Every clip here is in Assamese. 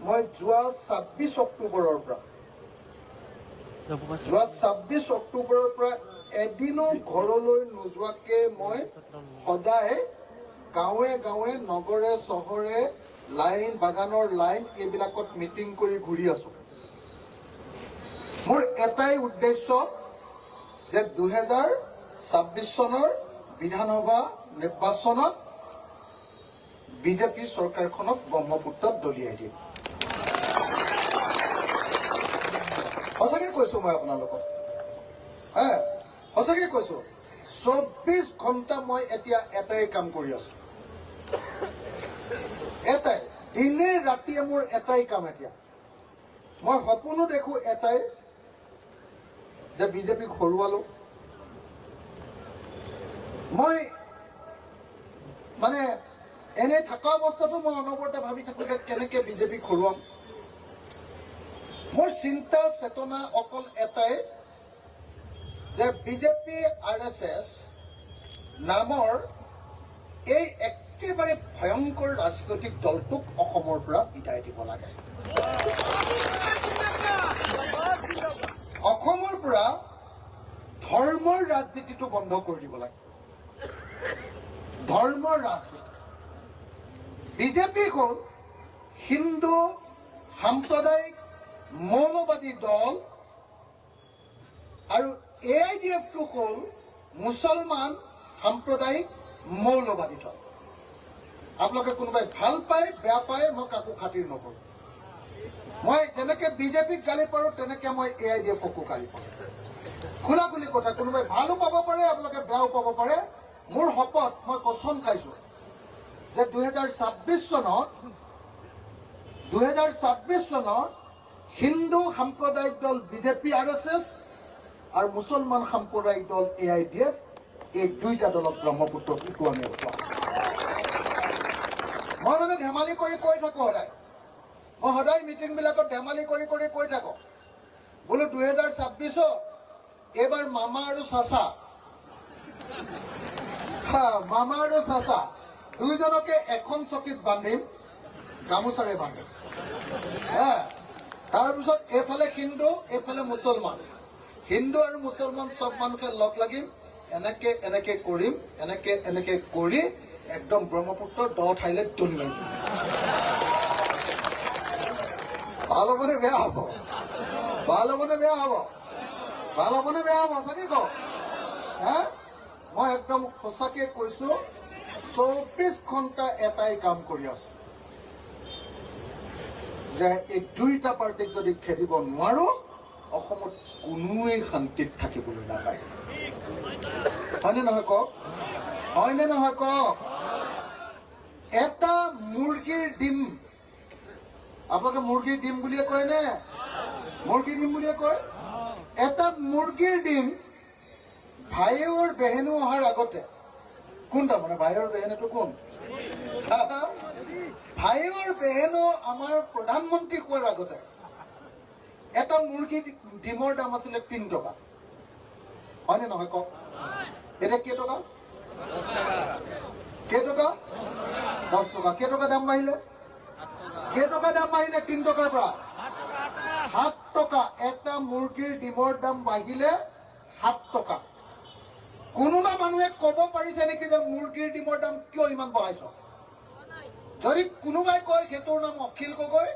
মই যোৱা 26 অক্টোবৰৰ পৰা এদিনো ঘৰলৈ নোযোৱাকে মই সদায় গাঁৱে গাঁৱে নগৰে চহৰে লাইন বাগানৰ লাইন এইবিলাকত মিটিং কৰি ঘূৰি আছো। মোৰ এটাই উদ্দেশ্য যে 2026 চনৰ বিধানসভা নিৰ্বাচনত বিজেপি চৰকাৰখনক ব্ৰহ্মপুত্ৰত দলিয়াই দিম। সঁচাকে কৈছো মই আপোনালোকক, সঁচাকে কৈছো। 24 ঘণ্টা মই এতিয়া এটাই কাম কৰি আছো, এটাই দিনে ৰাতিয়ে মোৰ এটাই কাম। এতিয়া মই সপোনো দেখো এটাই যে বিজেপিক হৰুৱালো। মই মানে এনে থকা অৱস্থাতো মই অনবৰতে ভাবি থাকো যে কেনেকে বিজেপিক হৰুৱাম। মোৰ চিন্তা চেতনা অকল এটাই যে বিজেপি RSS নামৰ এই একেবাৰে ভয়ংকৰ ৰাজনৈতিক দলটোক অসমৰ পৰা বিদায় দিব লাগে। অসমৰ পৰা ধৰ্মৰ ৰাজনীতিটো বন্ধ কৰি দিব লাগে। ধৰ্মৰ ৰাজনীতি। বিজেপি হ'ল হিন্দু সাম্প্ৰদায়িক মৌলবাদী দল আৰু AIDFটো হ'ল মুছলমান সাম্প্ৰদায়িক মৌলবাদী দল। আপোনালোকে কোনোবাই ভাল পায় বেয়া পায়, মই কাকো খাতিৰ নকৰোঁ। মই যেনেকে বিজেপিক গালি পাৰোঁ তেনেকে মই AIDFকো গালি পাৰোঁ। খোলা খুলি কথা, কোনোবাই ভালো পাব পাৰে, আপোনালোকে বেয়াও পাব পাৰে। মোৰ শপত, মই কচম খাইছো যে 2026 চনত হিন্দু সাম্প্ৰদায়িক দল বিজেপি RSS আৰু মুছলমান সাম্প্ৰদায়িক দল AIDF, এই দুইটা দলক ব্ৰহ্মপুত্ৰত উটুৱাই উঠাম। মই মানে ধেমালি কৰি কৈ থাকো সদায়, মই সদায় মিটিং বিলাকত ধেমালি কৰি কৈ থাকো বোলো 2026 এইবাৰ মামা আৰু চাচা দুইজনকে এখন চকীত বান্ধিম, গামোচাৰে বান্ধিম। তাৰপিছত এইফালে হিন্দু এইফালে মুছলমান, হিন্দু আৰু মুছলমান চব মানুহে লগ লাগিম, এনেকে কৰিম, এনেকে কৰি একদম ব্ৰহ্মপুত্ৰৰ দ ঠাইলৈ দলিয়াই দিম। ভাল হ'বনে বেয়া হ'ব? ভাল হ'বনে বেয়া হ'ব? ভাল হ'বনে বেয়া হ'ব? সঁচাকে কওঁ, মই একদম সঁচাকে কৈছো। 24 ঘণ্টা এটাই কাম কৰি আছো যে এই দুইটা পাৰ্টিক যদি খেদিব নোৱাৰো, অসমত কোনোৱেই শান্তিত থাকিবলৈ নাপায়। হয়নে নহয় কওক? হয়নে নহয় কওক? এটা মুৰ্গীৰ ডিম, আপোনালোকে মুৰ্গীৰ ডিম বুলিয়ে কয় নে? মুৰ্গীৰ ডিম বুলিয়ে কয়। এটা মুৰ্গীৰ ডিম ভাইয়েৰ বেহেনো অহাৰ আগতে, কোন তাৰমানে ভাইয়েৰ বেহেনটো কোন? ভাইয়েৰ বেহেনো আমাৰ প্ৰধানমন্ত্ৰী হোৱাৰ আগতে এটা মুৰ্গী ডিমৰ দাম আছিলে 3 টকা। হয়নে নহয় কওক? এতিয়া কেইটকা? 10 টকা। কেইটকা দাম বাঢ়িলে? কেইটকা দাম বাঢ়িলে? 3 টকাৰ পৰা 7 টকা। এটা মুৰ্গীৰ ডিমৰ দাম বাঢ়িলে 7 টকা। কোনোবা মানুহে ক'ব পাৰিছে নেকি যে মুৰ্গীৰ ডিমৰ দাম কিয় ইমান বঢ়াইছ? যদি কোনোবাই কয় সেইটোৰ নাম অখিল গগৈ,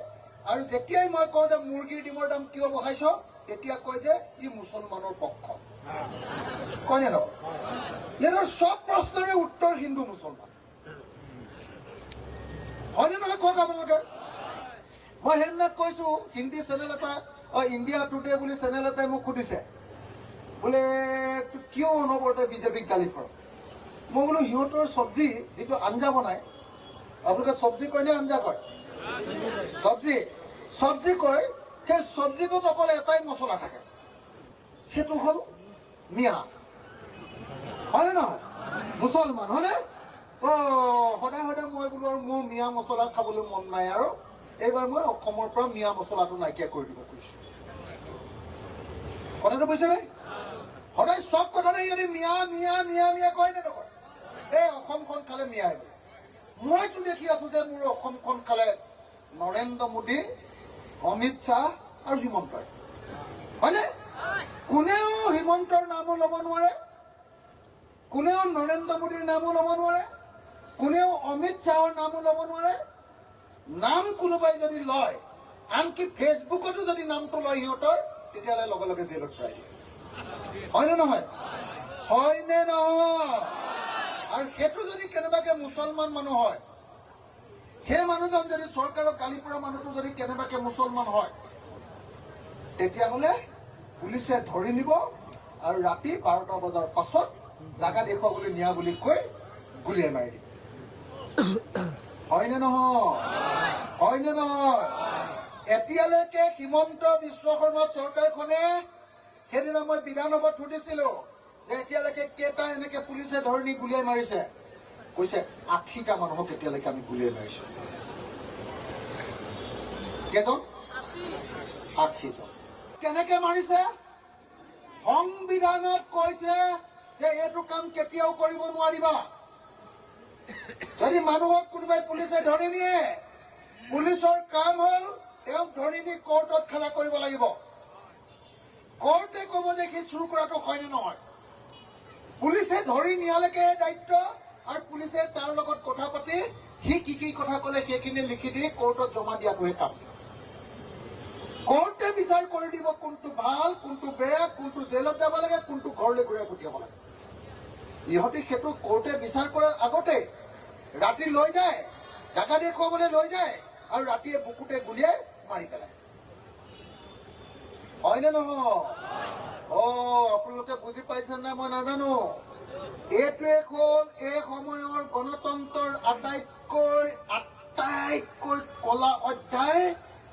আৰু যেতিয়াই মই কওঁ যে মুৰ্গীৰ ডিমৰ দাম কিয় বঢ়াইছ, তেতিয়া কয় যে ই মুছলমানৰ পক্ষ। কয়নে নহয়? ইয়াৰ চব প্ৰশ্নৰে উত্তৰ হিন্দু মুছলমান। হয়নে নহয় কওক আপোনালোকে? মই সেইদিনা কৈছো, হিন্দী চেনেল এটা, ইণ্ডিয়া টুডে বুলি চেনেল এটাই মোক সুধিছে, বোলে কিয় অনবৰতে বিজেপিক গালি পাৰ? মই বোলো সিহঁতৰ চব্জি যিটো আঞ্জা বনাই, আপোনালোকে চব্জি কয় নে আঞ্জা কয়? চব্জি কয়। সেই চব্জিটোত অকল এটাই মছলা থাকে, সেইটো হ'ল মিয়া। হয়নে নহয়? মুছলমান হয়নে? সদায় মই বোলো আৰু মোৰ মিয়া মছলা খাবলৈ মন নাই, আৰু এইবাৰ মই অসমৰ পৰা মিয়া মছলাটো নাইকিয়া কৰি দিব খুজিছো। কথাটো বুজিছেনে? সদায় চব কথাতে যদি মিয়া কয় নে নকয়? এই অসমখন খালে মিয়া আহিব। মইতো দেখি আছো যে মোৰ অসমখন খালে নৰেন্দ্ৰ মোদী, অমিত শ্বাহ আৰু হিমন্তই। হয়নে? কোনেও হিমন্তৰ নামো ল'ব নোৱাৰে, কোনেও নৰেন্দ্ৰ মোদীৰ নামো ল'ব নোৱাৰে, কোনেও অমিত শ্বাহৰ নামো ল'ব নোৱাৰে। নাম কোনোবাই যদি লয়, আনকি ফেচবুকতো যদি নামটো লয় সিহঁতৰ, তেতিয়াহ'লে লগে লগে জেলত ভৰাই দিয়ে। হয়নে নহয়? হয়নে নহয়? আৰু সেইটো যদি কেনেবাকে মুছলমান মানুহ হয়, সেই মানুহজন যদি চৰকাৰক গালি পৰা মানুহটো যদি কেনেবাকে মুছলমান হয়, তেতিয়াহ'লে পুলিচে ধৰি নিব আৰু ৰাতি 12টা বজাৰ পাছত জাগা দেখুৱা বুলি নিয়া বুলি কৈ গুলিয়াই মাৰি দিব। হয়নে নহয়? হয়নে নহয়? এতিয়ালৈকে হিমন্ত বিশ্ব শৰ্মা চৰকাৰখনে, সেইদিনা মই বিধানসভাত সুধিছিলো যে এতিয়ালৈকে কেইটা এনেকে পুলিচে ধৰি নি গুলিয়াই মাৰিছে, কৈছে 80টা মানুহক এতিয়ালৈকে আমি গুলিয়াই মাৰিছো। কেইজন? 80জন। কেনেকে মাৰিছে? সংবিধানত কৈছে যে এইটো কাম কেতিয়াও কৰিব নোৱাৰিবা। যদি মানুহক কোনোবাই পুলিচে ধৰি নিয়ে, পুলিচৰ কাম হ'ল তেওঁক ধৰি নি কোৰ্টত খাৰা কৰিব লাগিব। কোৰ্টে ক'ব যে সি চুৰ কৰাটো হয়নে নহয়। পুলিচে ধৰি নিয়ালৈকে দায়িত্ব, আৰু পুলিচে তাৰ লগত কথা পাতি সি কি কি কথা ক'লে সেইখিনি লিখি দি কোৰ্টত জমা দিয়াটোহে কাম। কোৰ্টে বিচাৰ কৰি দিব কোনটো ভাল, কোনটো বেয়া, কোনটো জেলত যাব লাগে, কোনটো ঘৰলৈ ঘূৰাই পঠিয়াব লাগে। ইহঁতে সেইটো কোৰ্টে বিচাৰ কৰাৰ আগতে ৰাতি লৈ যায়, জাগা দেখুৱাবলৈ লৈ যায়, আৰু ৰাতিয়ে বুকুতে গুলিয়াই মাৰি পেলায়। হয়নে নহয়? আপোনালোকে বুজি পাইছে নাই মই নাজানো। এইটোৱে হ'ল এই সময়ৰ গণতন্ত্ৰৰ আটাইতকৈ কলা অধ্যায়,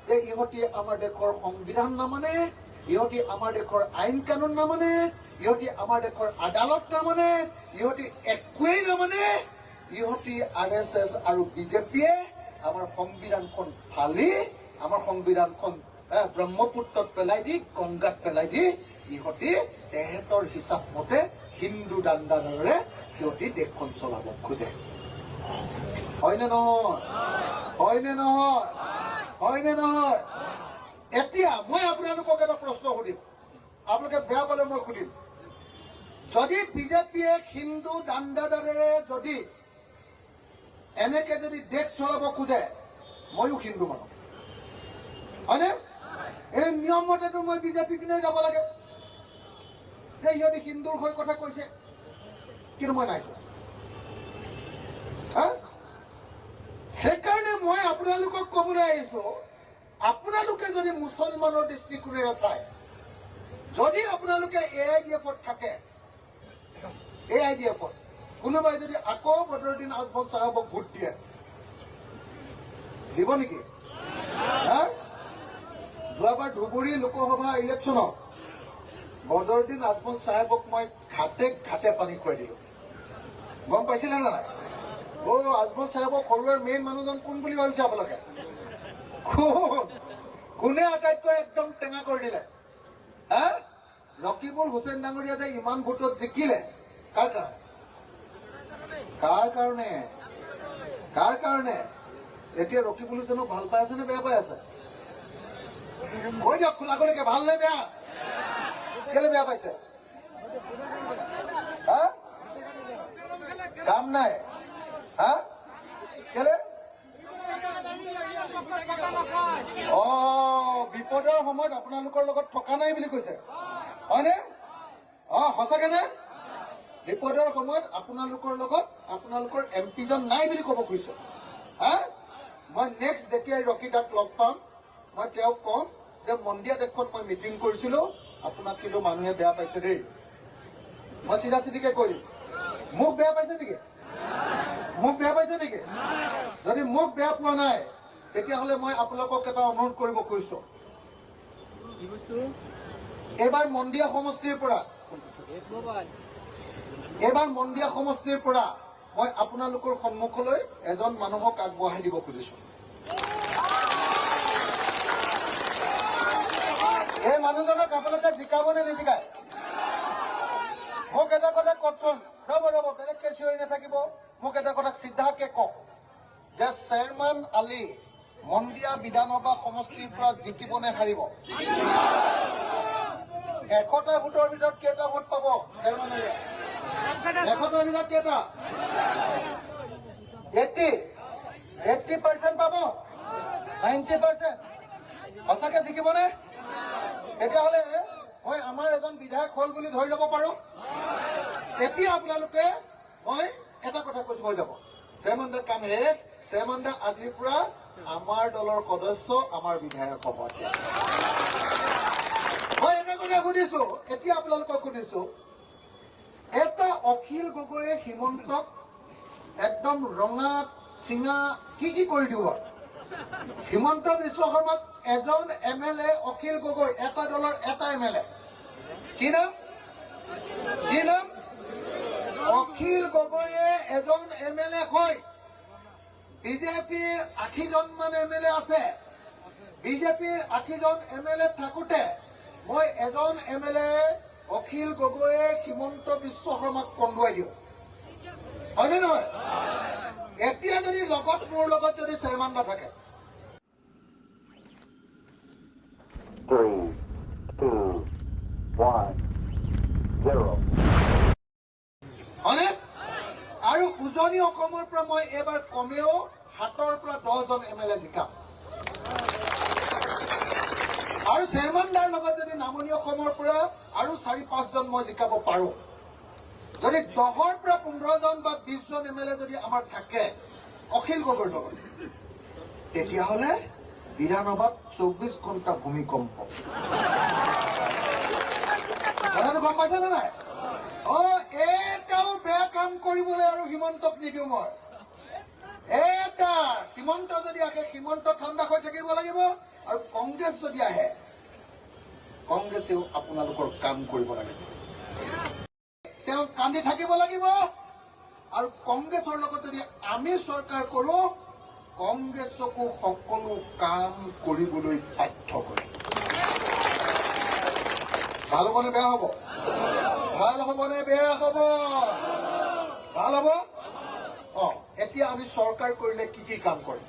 যে ইহঁতি আমাৰ দেশৰ সংবিধান নামানে, ইহঁতি আমাৰ দেশৰ আইন কানুন নামানে, ইহঁতি আমাৰ দেশৰ আদালত নামানে, ইহঁতি একোৱেই নামানে। ইহঁতি RSS আৰু বিজেপিয়ে আমাৰ সংবিধানখন ফালি, আমাৰ সংবিধানখন ব্ৰহ্মপুত্ৰত পেলাই দি, গংগাত পেলাই দি, ইহঁতি তেহেঁতৰ হিচাপ মতে হিন্দু দাণ্ডাদাৰেৰে সিহঁতি দেশখন চলাব খোজে। হয়নে নহয়? হয়নে নহয়? হয়নে নহয়? এতিয়া মই আপোনালোকক এটা প্ৰশ্ন সুধিম, আপোনালোকে বেয়া পালে মই সুধিম। যদি বিজেপিয়ে হিন্দু দাণ্ডাদাৰেৰে যদি এনেকে যদি দেশ চলাব খোজে, ময়ো হিন্দু মানুহ। হয়নে? এই নিয়ম মতেতো মই বিজেপি পিনে যাব লাগে, যে সিহঁতে হিন্দুৰ হৈ কথা কৈছে, কিন্তু মই নাই কোৱা। সেইকাৰণে মই আপোনালোকক ক'বলৈ আহিছো, আপোনালোকে যদি মুছলমানৰ দৃষ্টিকোণেৰে চায়, যদি আপোনালোকে AIDF-ত থাকে, AIDF-ত কোনোবাই যদি আকৌ বদৰুদ্দিন আজমল চাহাবক ভোট দিয়ে, দিব নেকি? যোৱাবাৰ ধুবুৰী লোকসভা ইলেকশ্যনত বদৰুদ্দিন আজমল চাহাবক মই ঘাটে ঘাটে পানী খুৱাই দিলো। গম পাইছিলে নে নাই? আজমল চাহাবক সৰুৱাৰ মেইন মানুহজন কোন বুলি ভাবিছে আপোনালোকে? কোনে আটাইতকৈ একদম টেঙা কৰি দিলে? ৰকিবুল হুছেইন ডাঙৰীয়া যে ইমান ভোটত জিকিলে, কাৰ কাৰণে? কাৰ কাৰণে? কাৰ কাৰণে? এতিয়া ৰকিবুল হুছেইনক ভাল পাই আছে নে বেয়া পাই আছে? কৈ দিয়ক খোলাখুলিকে, ভাল নে বেয়া? কেলে বেয়া পাইছে? কাম নাই? কেলে? বিপদৰ সময়ত আপোনালোকৰ লগত থকা নাই বুলি কৈছে, হয়নে? সঁচাকে নে? বিপদৰ সময়ত আপোনালোকৰ লগত আপোনালোকৰ MP-জন নাই বুলি ক'ব খুজিছে। মই নেক্সট যেতিয়াই ৰকিদাক লগ পাম, মই তেওঁক কম যে মন্দিয়া দেশত মই মিটিং কৰিছিলো, আপোনাক কিন্তু মানুহে বেয়া পাইছে দেই। মই চিধা চিধিকে কৈ দিম। মোক বেয়া পাইছে নেকি? মোক বেয়া পাইছে নেকি? যদি মোক বেয়া পোৱা নাই, তেতিয়াহ'লে মই আপোনালোকক এটা অনুৰোধ কৰিব খুজিছো। এইবাৰ মন্দিয়া সমষ্টিৰ পৰা মই আপোনালোকৰ সন্মুখলৈ এজন মানুহক আগবঢ়াই দিব খুজিছো। এই মানুহজনক আপোনালোকে জিকাব নে নিজিকায়? মোক এটা কথা কওকচোন। ৰ'ব বেলেগকে চিঞৰি নাথাকিব। মোক এটা কথা চিধাকে কওক যে চেয়াৰমেন আলী মন্দিয়া বিধানসভা সমষ্টিৰ পৰা জিকিব নে হাৰিব? 100টা ভোটৰ ভিতৰত কেইটা ভোট পাব চেয়াৰমেনে? 100টাৰ ভিতৰত কেইটা? 80% পাব? 90%? সঁচাকে জিকিবনে? তেতিয়াহ'লে মই আমাৰ এজন বিধায়ক হ'ল বুলি ধৰি ল'ব পাৰোঁ। এতিয়া আপোনালোকে মই এটা কথা কৈছোঁ হৈ যাব। চেয়াৰমেনৰ কাম শেষ। চেয়াৰমেন আজিৰ পৰা আমাৰ দলৰ সদস্য, আমাৰ বিধায়ক হ'ব। মই এটা কথা সুধিছোঁ, এতিয়া আপোনালোকক সুধিছোঁ, এটা অখিল গগৈয়ে হিমন্তক একদম ৰঙা চিঙা কি কৰি দিব? হিমন্ত বিশ্ব শৰ্মাক এজন MLA অখিল গগৈ, এটা দলৰ এটা MLA, কি নাম? অখিল গগৈয়ে এজন MLA হয়। বিজেপিৰ 80জন মান MLA আছে। বিজেপিৰ 80জন MLA থাকোঁতে মই এজন MLA অখিল গগৈয়ে হিমন্ত বিশ্ব শৰ্মাক কন্দুৱাই দিওঁ, হয়নে নহয়? এতিয়া যদি মোৰ লগত যদি চেয়াৰমেন নাথাকে, 3, 2, 1, 0. হয়নে? আৰু উজনি অসমৰ পৰা মই এইবাৰ কমেও 7ৰ পৰা 10জন MLA জিকাম। আৰু চেয়াৰমেনদাৰ লগত যদি নামনি অসমৰ পৰা আৰু 4-5জন মই জিকাব পাৰোঁ, যদি 10ৰ পৰা 15জন বা 20জন MLA যদি আমাৰ থাকে অখিল গগৈৰ লগত, তেতিয়াহ'লে বিধানসভাত 24 ঘণ্টা ভূমিকম্প। কথাটো গম পাইছেনে নাই? এটাও বেয়া কাম কৰিবলৈ আৰু হিমন্তক নিদিওঁ মই। এটা হিমন্ত যদি আহে, হিমন্ত ঠাণ্ডা হৈ থাকিব লাগিব। আৰু কংগ্ৰেছ যদি আহে, কংগ্ৰেছেও আপোনালোকৰ কাম কৰিব লাগিব। তেওঁ কান্দি থাকিব লাগিব। আৰু কংগ্ৰেছৰ লগত যদি আমি চৰকাৰ কৰোঁ, কংগ্ৰেছকো সকলো কাম কৰিবলৈ বাধ্য কৰিম। ভাল হ'বনে বেয়া হ'ব? ভাল হ'বনে বেয়া হ'ব? ভাল হ'ব। এতিয়া আমি চৰকাৰ কৰিলে কি কাম কৰিম?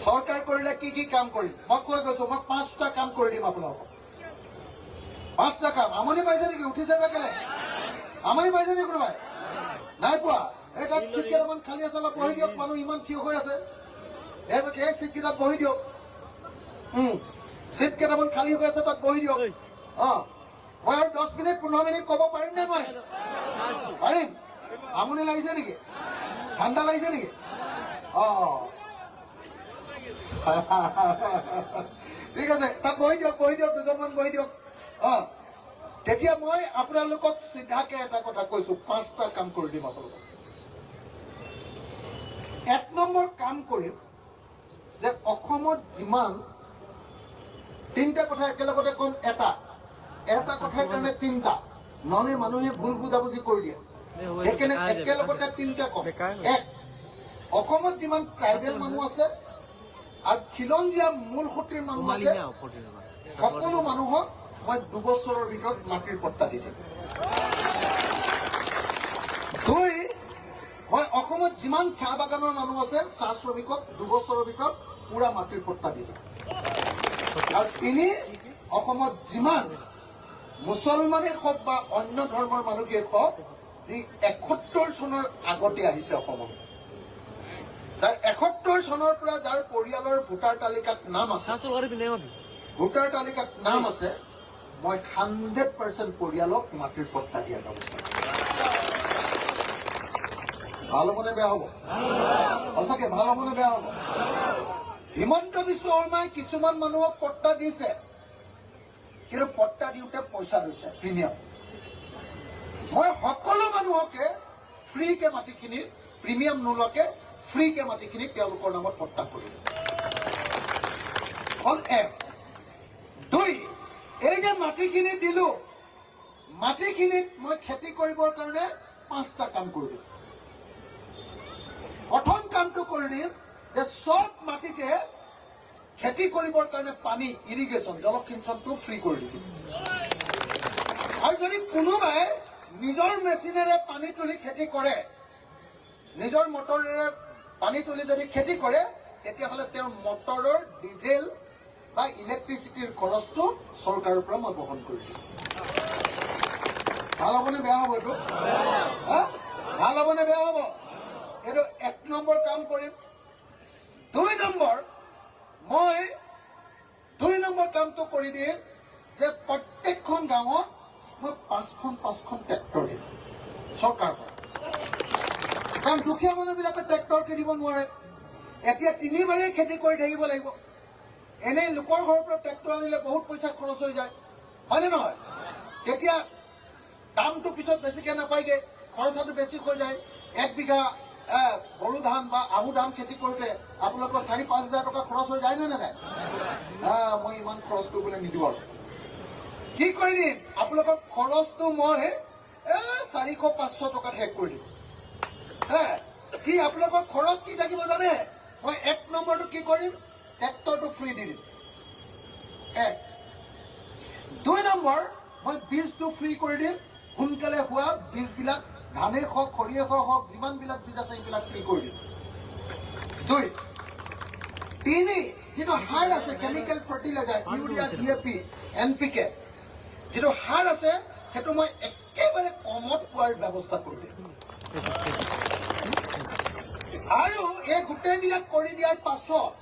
চৰকাৰ কৰিলে কি কাম কৰিম? মই কৈ গৈছোঁ, মই 5টা কাম কৰি দিম আপোনালোকক। 5টা কাম। আমনি পাইছে নেকি? উঠিছে যে কেনে? আমনি পাইছে নেকি কোনোবাই? নাই পোৱা? এই তাত চিট কেইটামান খালী আছে, অলপ বহি দিয়ক। মানুহ ইমান থিয় হৈ আছে, এই চিট কেইটাত বহি দিয়ক। চিট কেইটামান খালী হৈ আছে, তাত বহি দিয়ক। মই আৰু 10 মিনিট 15 মিনিট ক'ব পাৰিম নে নোৱাৰিম? পাৰিম। আমনি লাগিছে নেকি? ঠাণ্ডা লাগিছে নেকি? ঠিক আছে, তাত বহি দিয়ক, 2জনমান বহি দিয়ক। তেতিয়া মই আপোনালোকক চিধাকে এটা কথা কৈছোঁ, 5টা কাম কৰি দিম আপোনালোকক। 1 নম্বৰ কাম কৰিম যে অসমত যিমান 3টা কথা একেলগতে ক'ম। এটা কথাৰ কাৰণে 3টা, নহ'লে মানুহে ভুল বুজাবুজি কৰি দিয়ে। সেইকাৰণে একেলগতে 3টা ক'ম। 1, অসমত যিমান ট্ৰাইবেল মানুহ আছে আৰু খিলঞ্জীয়া মূল সুঁতিৰ মানুহ আছে, সকলো মানুহক মই 2 বছৰৰ ভিতৰত মাটিৰ পট্টা দি দিম। 2, মই অসমত যিমান চাহ বাগানৰ মানুহ আছে, চাহ শ্ৰমিকক 2 বছৰৰ ভিতৰত পুৰা মাটিৰ পট্টা দি দিম। আৰু 3, অসমত যিমান মুছলমানে হওক বা অন্য ধৰ্মৰ মানুহে হওক, যি 71 চনৰ আগতে আহিছে অসমত, যাৰ 71 চনৰ পৰা যাৰ পৰিয়ালৰ ভোটাৰ তালিকাত নাম আছে, মই 100% পৰিয়ালক মাটিৰ পট্টা দিয়া ব্যৱস্থা। ভাল হ'বনে বেয়া হ'ব? সঁচাকে ভাল হ'বনে বেয়া হ'ব? হিমন্ত বিশ্ব শৰ্মাই কিছুমান মানুহক পট্টা দিছে, কিন্তু পট্টা দিওঁতে পইচা লৈছে, প্ৰিমিয়াম। মই সকলো মানুহকে ফ্ৰীকে মাটিখিনি, প্ৰিমিয়াম নোলোৱাকে ফ্ৰীকে মাটিখিনি তেওঁলোকৰ নামত পট্টা কৰিম। 1। 2, এই যে মাটিখিনি দিলোঁ, মাটিখিনিত মই খেতি কৰিবৰ কাৰণে 5টা কাম কৰি দিম। প্ৰথম কামটো কৰি দিম যে চব মাটিতে খেতি কৰিবৰ কাৰণে পানী, ইৰিগেশ্যন, জলসিঞ্চনটো ফ্ৰী কৰি দিম। আৰু যদি কোনোবাই নিজৰ মেচিনেৰে পানী তুলি খেতি কৰে, নিজৰ মটৰেৰে পানী তুলি যদি খেতি কৰে, তেতিয়াহ'লে তেওঁৰ মটৰৰ ডিজেল বা ইলেক্ট্ৰিচিটিৰ খৰচটো চৰকাৰৰ পৰা মই বহন কৰি দিম। ভাল হ'বনে বেয়া হ'ব এইটো? ভাল হ'বনে বেয়া হ'ব? এইটো 1 নম্বৰ কাম কৰিম। 2 নম্বৰ, মই 2 নম্বৰ কামটো কৰি দিম যে প্ৰত্যেকখন গাঁৱত মই 5খন ট্ৰেক্টৰ দিম চৰকাৰৰ পৰা। কাৰণ দুখীয়া মানুহবিলাকে ট্ৰেক্টৰ কিনিব নোৱাৰে। এতিয়া 3বাৰেই খেতি কৰি থাকিব লাগিব। এনেই লোকৰ ঘৰৰ পৰা ট্ৰেক্টৰ আনিলে বহুত পইচা খৰচ হৈ যায়, হয়নে নহয়? তেতিয়া দামটো পিছত বেছিকৈ নাপায়গৈ, খৰচাটো বেছি হৈ যায়। 1 বিঘা বড়ো ধান বা আহু ধান খেতি কৰোঁতে আপোনালোকৰ 4-5 হাজাৰ টকা খৰচ হৈ যায় নে নাযায়? মই ইমান খৰচ কৰিবলৈ নিদিওঁ আৰু কি কৰি দিম, আপোনালোকৰ খৰচটো মই 400-500 টকাত শেষ কৰি দিম। কি আপোনালোকৰ খৰচ কি থাকিব জানে? মই 1 নম্বৰটো কি কৰিম, ট্ৰেক্টৰটো ফ্ৰী দি দিম। 2 নম্বৰ, মই বীজটো ফ্ৰী কৰি দিম। সোনকালে হোৱা বীজবিলাক, ধানেই হওক সৰিয়হ হওক, যিমানবিলাক বীজ আছে সেইবিলাক ফ্ৰী কৰি দিম। 2, 3, যিটো সাৰ আছে chemical fertiliser, urea, DAP, NPK, যিটো সাৰ আছে সেইটো মই একেবাৰে কমত পোৱাৰ ব্যৱস্থা কৰি দিম। আৰু এই গোটেইবিলাক কৰি দিয়াৰ পাছত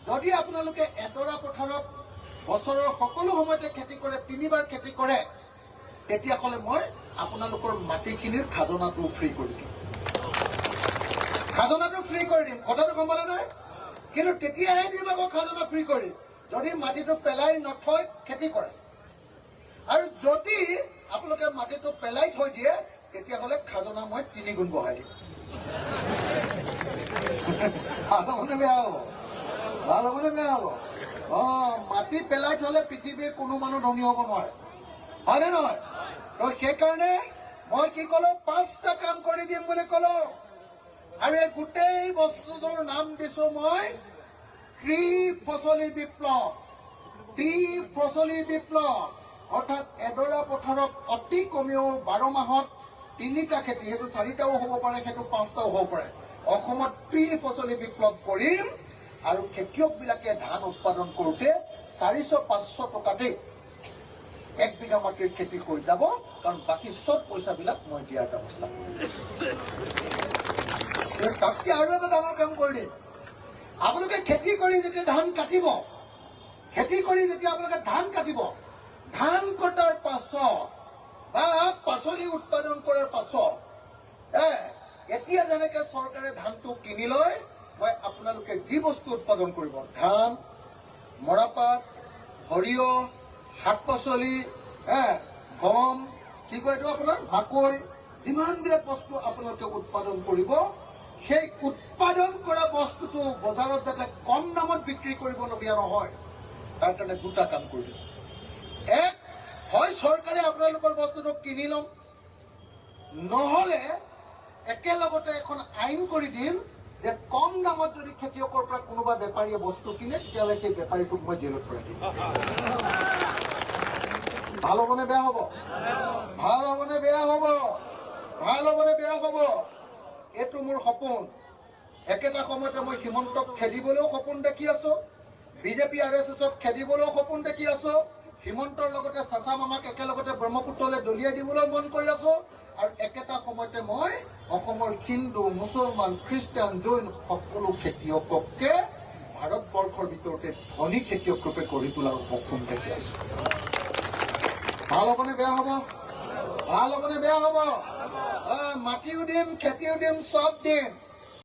যদি আপোনালোকে এডৰা পথাৰত বছৰৰ সকলো সময়তে খেতি কৰে, 3বাৰ খেতি কৰে, তেতিয়াহ'লে মই আপোনালোকৰ মাটিখিনিৰ খাজনাটো ফ্ৰী কৰি দিম। খাজনাটো ফ্ৰী কৰি দিম, কথাটো গম পালে নহয়? কিন্তু তেতিয়াহে দিম আকৌ খাজনা ফ্ৰী কৰি, যদি মাটিটো পেলাই নথয় খেতি কৰে। আৰু যদি আপোনালোকে মাটিটো পেলাই থৈ দিয়ে, তেতিয়াহ'লে খাজনা মই 3 গুণ বঢ়াই দিম। ভাল হ'বনে বেয়া হ'ব? ভাল হ'বনে বেয়া হ'ব? মাটি পেলাই থলে পৃথিৱীৰ কোনো মানুহ ধনী হ'ব নোৱাৰে, হয়নে নহয়? তো সেইকাৰণে মই কি ক'লো, 5টা কাম কৰি দিম বুলি ক'লো। আৰু এই গোটেই বস্তুটোৰ নাম দিছো মই ত্ৰিফচলী বিপ্লৱ। ত্ৰিফচলী বিপ্লৱ অৰ্থাৎ এডৰা পথাৰত অতি কমেও 12 মাহত 3টা খেতি, সেইটো 4টাও হ'ব পাৰে, সেইটো 5টাও হ'ব পাৰে। অসমত ত্ৰিফচলী বিপ্লৱ কৰিম আৰু খেতিয়কবিলাকে ধান উৎপাদন কৰোঁতে 400-500 টকাতেই 1 বিঘা মাটিৰ খেতি হৈ যাব, কাৰণ বাকী চব পইচাবিলাক মই দিয়াৰ ব্যৱস্থা কৰিম। তাতকৈ আৰু এটা ডাঙৰ কাম কৰি দিম। আপোনালোকে খেতি কৰি যেতিয়া ধান কাটিব, ধান কটাৰ পাছত বা পাচলি উৎপাদন কৰাৰ পাছত, এতিয়া যেনেকে চৰকাৰে ধানটো কিনি লয়, মই আপোনালোকে যি বস্তু উৎপাদন কৰিব, ধান, মৰাপাট, সৰিয়হ, শাক পাচলি, গম, কি কয় এইটো আপোনাৰ মাকৈ, যিমানবিলাক বস্তু আপোনালোকে উৎপাদন কৰিব, সেই উৎপাদন কৰা বস্তুটো বজাৰত যাতে কম দামত বিক্ৰী কৰিবলগীয়া নহয়, তাৰ কাৰণে 2টা কাম কৰি দিম। 1, হয় চৰকাৰে আপোনালোকৰ বস্তুটো কিনি ল'ম, নহ'লে একেলগতে এখন আইন কৰি দিম যে কম দামত যদি খেতিয়কৰ পৰা কোনোবা বেপাৰীয়ে বস্তু কিনে, তেতিয়াহ'লে সেই বেপাৰীটোক মই জেলত ভৰাই দিম। ভাল হ'বনে বেয়া হ'ব? ভাল হ'বনে বেয়া হ'ব? ভাল হ'বনে বেয়া হ'ব? এইটো মোৰ সপোন। একেটা সময়তে মই হিমন্তক খেদিবলৈও সপোন দেখি আছো, বিজেপি RSSক খেদিবলৈও সপোন দেখি আছো, হিমন্তৰ লগতে চাচা মামাক একেলগতে ব্ৰহ্মপুত্ৰলৈ দলিয়াই দিবলৈও মন কৰি আছো, আৰু একেটা সময়তে মই অসমৰ হিন্দু, মুছলমান, খ্ৰীষ্টান, জৈন সকলো খেতিয়ককে ভাৰতবৰ্ষৰ ভিতৰতে ধনী খেতিয়ক ৰূপে গঢ়ি তোলাৰ সপোন দেখি আছো। ভাল হ'বনে বেয়া হ'ব? ভাল হ'বনে বেয়া হ'ব? মাটিও দিম, খেতিও দিম, চব দিম।